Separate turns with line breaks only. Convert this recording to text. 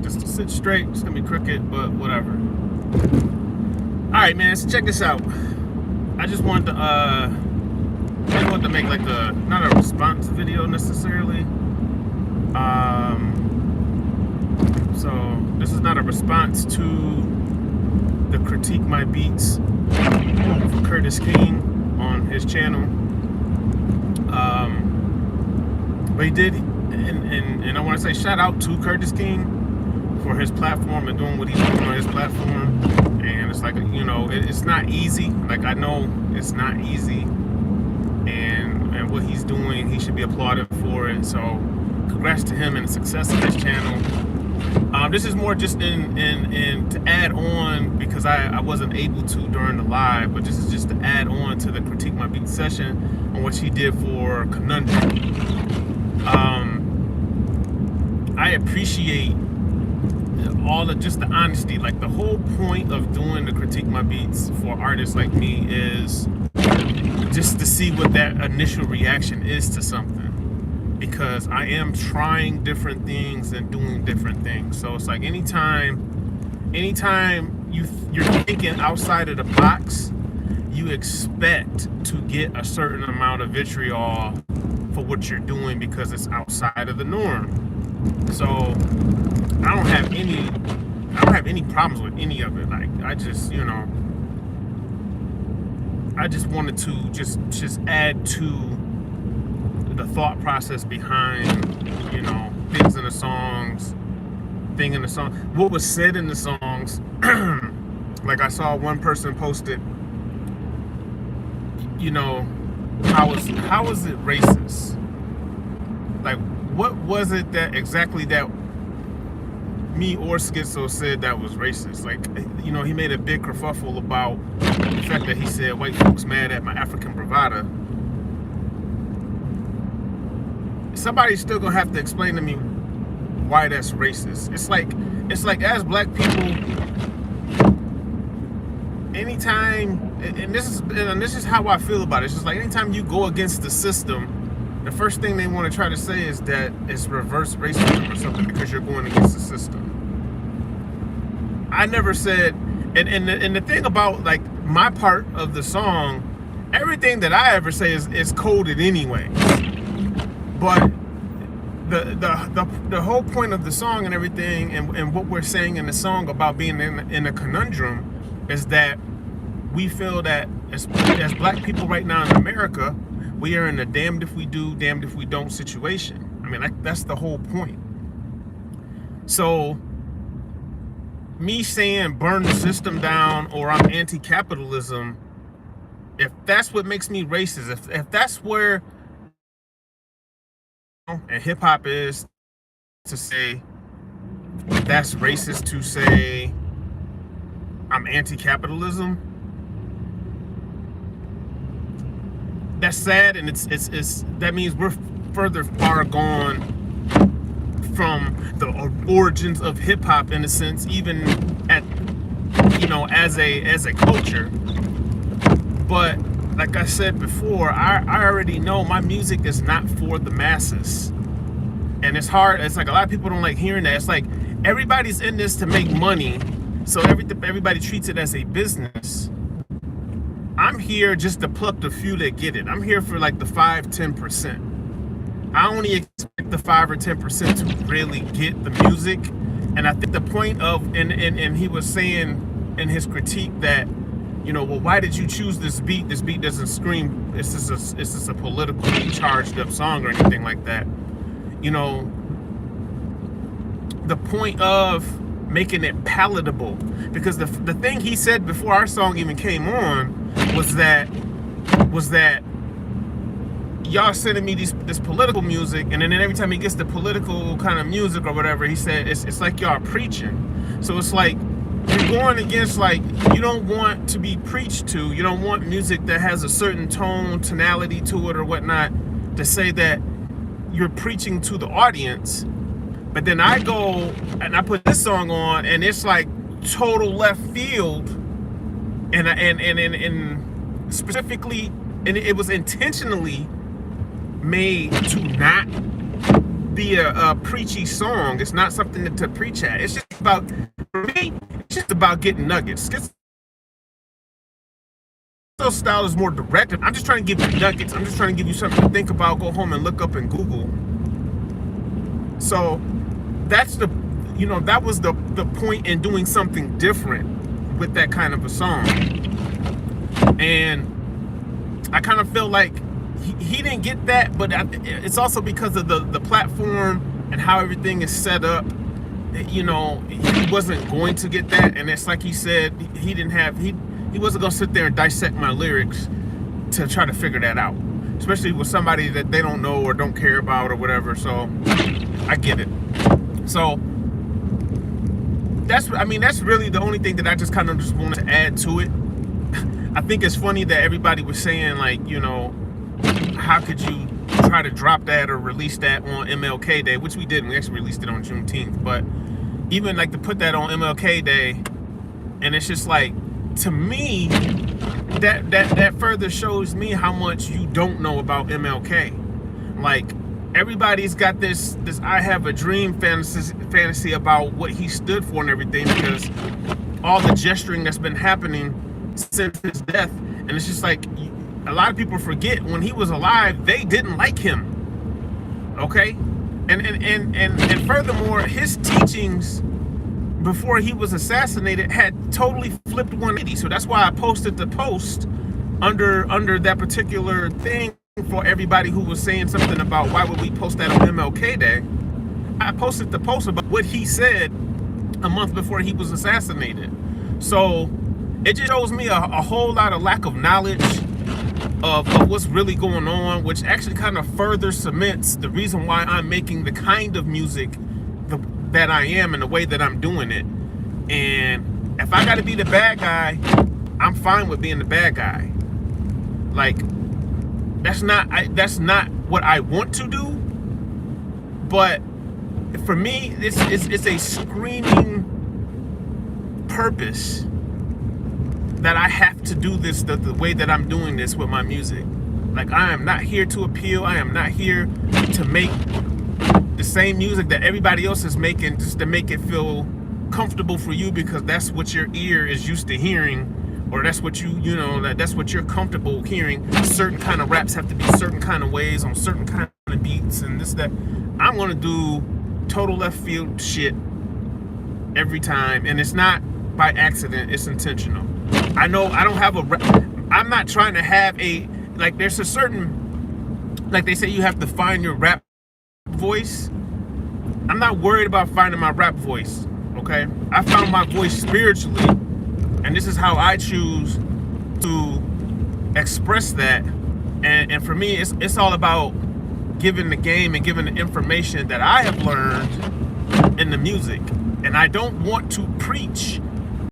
just to sit straight. It's gonna be crooked, but whatever. All right, man. So check this out. I just wanted to make like not a response video necessarily. So this is not a response to the Critique My Beats for CurtissKing on his channel. But he did, and I want to say shout out to CurtissKing for his platform and doing what he's doing on his platform. And it's like, you know, it's not easy. Like, I know it's not easy, and what he's doing, he should be applauded for it. So congrats to him and the success of his channel. This is more just in to add on, because I wasn't able to during the live, but this is just to add on to the Critique My Beat session on what he did for Conun-Drum. I appreciate just the honesty. Like, the whole point of doing the Critique My Beats for artists like me is just to see what that initial reaction is to something, because I am trying different things and doing different things. So it's like anytime you're thinking outside of the box, you expect to get a certain amount of vitriol for what you're doing because it's outside of the norm. So I don't have any problems with any of it. Like, I just, you know, I just wanted to just add to the thought process behind, you know, things in the songs, what was said in the songs. Like, I saw one person posted, you know, how is it racist? Like, what was it that exactly that me or Schizo said that was racist? Like, you know, he made a big kerfuffle about the fact that he said white folks mad at my African bravado. Somebody's still gonna have to explain to me why that's racist. It's like as black people, anytime, and this is how I feel about it. It's just like anytime you go against the system, the first thing they want to try to say is that it's reverse racism or something because you're going against the system. I never said, and the thing about, like, my part of the song, everything that I ever say is coded anyway. But the whole point of the song and everything, and what we're saying in the song about being in a conundrum, is that we feel that as black people right now in America, we are in a damned if we do, damned if we don't situation. I mean, that's the whole point. So me saying burn the system down or I'm anti-capitalism, if that's what makes me racist, if that's where and hip-hop is, to say that's racist to say I'm anti-capitalism, that's sad, and it's that means we're far gone from the origins of hip-hop, in a sense, even at, you know, as a culture. But like I said before, I already know my music is not for the masses. And it's hard. It's like a lot of people don't like hearing that. It's like everybody's in this to make money, so everybody treats it as a business. I'm here just to pluck the few that get it. I'm here for like the 5-10%. I only expect the 5 or 10% to really get the music. And I think the point of, and he was saying in his critique that, you know, well, why did you choose this beat? This beat doesn't scream, it's just a politically charged up song or anything like that. You know, the point of making it palatable, because the thing he said before our song even came on was that y'all sending me this political music, and then every time he gets the political kind of music or whatever, he said it's like y'all preaching. So it's like you're going against, like, you don't want to be preached to. You don't want music that has a certain tonality to it or whatnot, to say that you're preaching to the audience. But then I go and I put this song on, and it's like total left field, and specifically, and it was intentionally made to not be a preachy song. It's not something to preach at. It's just about, for me, it's just about getting nuggets. Schizo style is more direct. I'm just trying to give you nuggets. I'm just trying to give you something to think about, go home and look up in Google. So that's the, you know, that was the point in doing something different with that kind of a song. And I kind of feel like he didn't get that, but it's also because of the platform and how everything is set up. You know, he wasn't going to get that, and it's like he said, he wasn't gonna sit there and dissect my lyrics to try to figure that out, especially with somebody that they don't know or don't care about or whatever. So I get it. So that's really the only thing that I just kind of just wanted to add to it. I think it's funny that everybody was saying, like, you know, how could you try to drop that or release that on MLK Day, which we didn't. We actually released it on Juneteenth, but even like to put that on MLK Day, and it's just like, to me, that further shows me how much you don't know about MLK. Like, everybody's got this I have a dream fantasy about what he stood for and everything, because all the gesturing that's been happening since his death. And it's just like, a lot of people forget, when he was alive, they didn't like him. Okay? And furthermore, his teachings before he was assassinated had totally flipped 180. So that's why I posted the post under that particular thing for everybody who was saying something about why would we post that on MLK Day. I posted the post about what he said a month before he was assassinated. So it just shows me a whole lot of lack of knowledge of what's really going on, which actually kind of further cements the reason why I'm making the kind of music that I am and the way that I'm doing it. And if I got to be the bad guy, I'm fine with being the bad guy. Like, that's not what I want to do, but for me, it's a screaming purpose that I have to do this the way that I'm doing this with my music. Like, I am not here to appeal. I am not here to make the same music that everybody else is making just to make it feel comfortable for you, because that's what your ear is used to hearing, or that's what that's what you're comfortable hearing. Certain kind of raps have to be certain kind of ways on certain kind of beats and this, that. I'm gonna do total left field shit every time, and it's not by accident, it's intentional. I know I don't have I'm not trying to have like, there's a certain, like they say, you have to find your rap voice. I'm not worried about finding my rap voice, okay? I found my voice spiritually, and this is how I choose to express that. And for me, it's all about giving the game and giving the information that I have learned in the music. And I don't want to preach